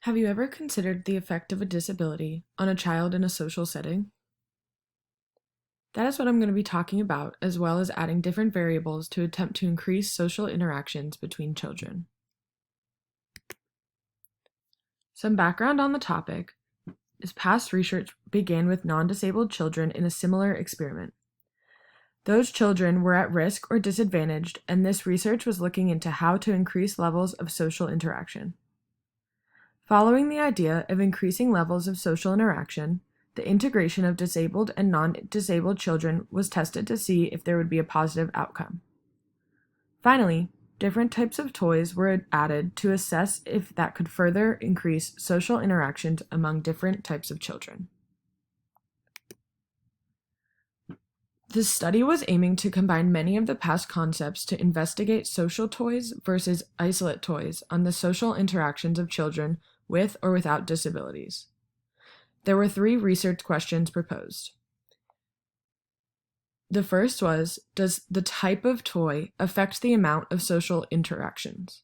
Have you ever considered the effect of a disability on a child in a social setting? That is what I'm going to be talking about, as well as adding different variables to attempt to increase social interactions between children. Some background on the topic is past research began with non-disabled children in a similar experiment. Those children were at risk or disadvantaged, and this research was looking into how to increase levels of social interaction. Following the idea of increasing levels of social interaction, the integration of disabled and non-disabled children was tested to see if there would be a positive outcome. Finally, different types of toys were added to assess if that could further increase social interactions among different types of children. The study was aiming to combine many of the past concepts to investigate social toys versus isolate toys on the social interactions of children with or without disabilities. There were 3 research questions proposed. The first was, does the type of toy affect the amount of social interactions?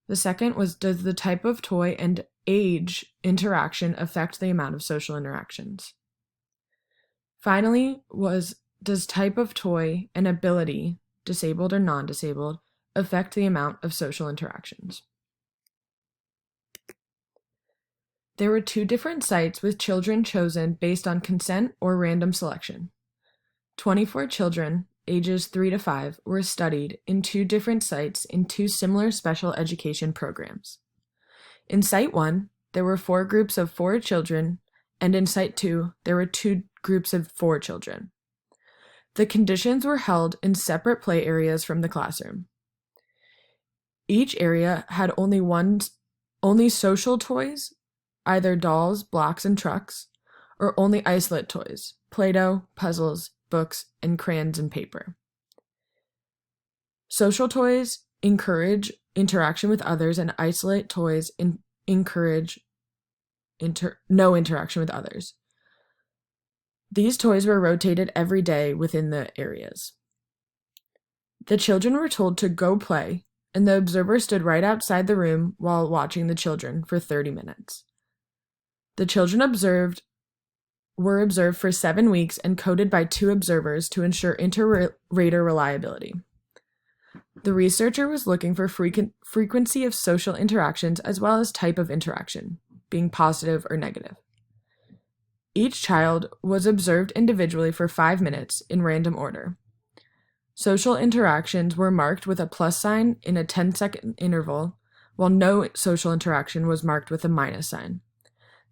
The second was, does the type of toy and age interaction affect the amount of social interactions? Finally was, does type of toy and ability, disabled or non-disabled, affect the amount of social interactions? There were 2 different sites with children chosen based on consent or random selection. 24 children, ages 3 to 5, were studied in 2 different sites in 2 similar special education programs. In Site 1, there were 4 groups of 4 children, and in Site 2, there were 2 groups of 4 children. The conditions were held in separate play areas from the classroom. Each area had only social toys, either dolls, blocks, and trucks, or only isolate toys, Play-Doh, puzzles, books, and crayons and paper. Social toys encourage interaction with others, and isolate toys encourage no interaction with others. These toys were rotated every day within the areas. The children were told to go play, and the observer stood right outside the room while watching the children for 30 minutes. The children were observed for 7 weeks and coded by 2 observers to ensure inter-rater reliability. The researcher was looking for frequency of social interactions as well as type of interaction, being positive or negative. Each child was observed individually for 5 minutes in random order. Social interactions were marked with a plus sign in a 10-second interval, while no social interaction was marked with a minus sign.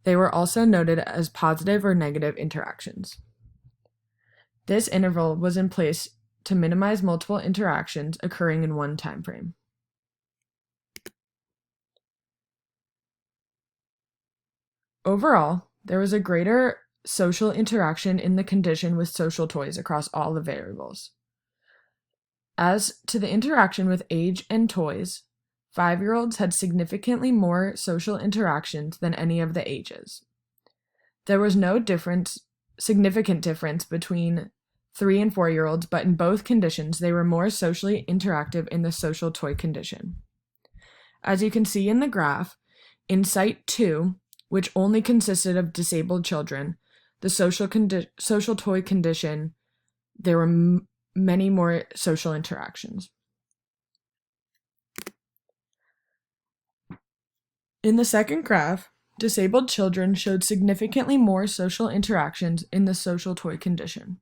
They were also noted as positive or negative interactions. This interval was in place to minimize multiple interactions occurring in one time frame. Overall, there was a greater social interaction in the condition with social toys across all the variables. As to the interaction with age and toys, 5-year-olds had significantly more social interactions than any of the ages. There was no significant difference between 3 and 4-year-olds, but in both conditions, they were more socially interactive in the social toy condition. As you can see in the graph, in Site 2, which only consisted of disabled children, the social toy condition, there were many more social interactions. In the second graph, disabled children showed significantly more social interactions in the social toy condition.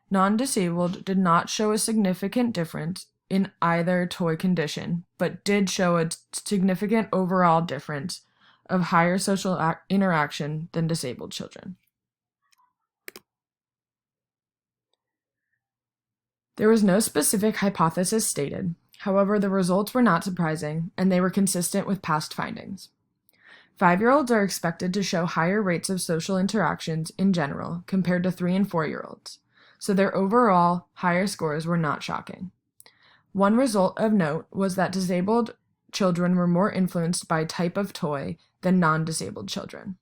Non-disabled did not show a significant difference in either toy condition, but did show a significant overall difference of higher social interaction than disabled children. There was no specific hypothesis stated. However, the results were not surprising, and they were consistent with past findings. 5-year-olds are expected to show higher rates of social interactions in general compared to 3 and 4-year-olds, so their overall higher scores were not shocking. One result of note was that disabled children were more influenced by type of toy than non-disabled children.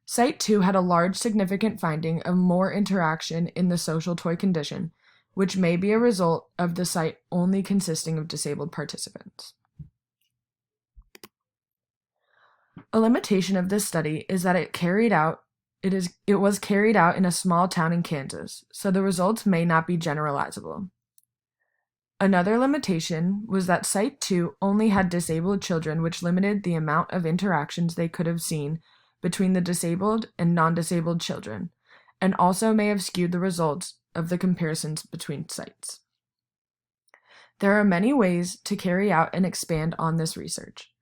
Site 2 had a large significant finding of more interaction in the social toy condition, which may be a result of the site only consisting of disabled participants. A limitation of this study is that it was carried out in a small town in Kansas, so the results may not be generalizable. Another limitation was that Site 2 only had disabled children, which limited the amount of interactions they could have seen between the disabled and non-disabled children, and also may have skewed the results of the comparisons between sites. There are many ways to carry out and expand on this research.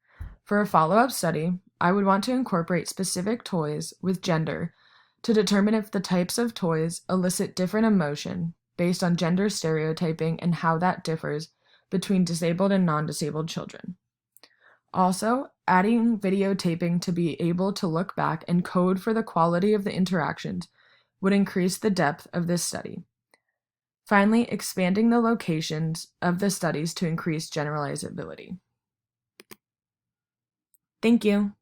For a follow-up study, I would want to incorporate specific toys with gender to determine if the types of toys elicit different emotion based on gender stereotyping and how that differs between disabled and non-disabled children. Also, adding videotaping to be able to look back and code for the quality of the interactions would increase the depth of this study. Finally, expanding the locations of the studies to increase generalizability. Thank you.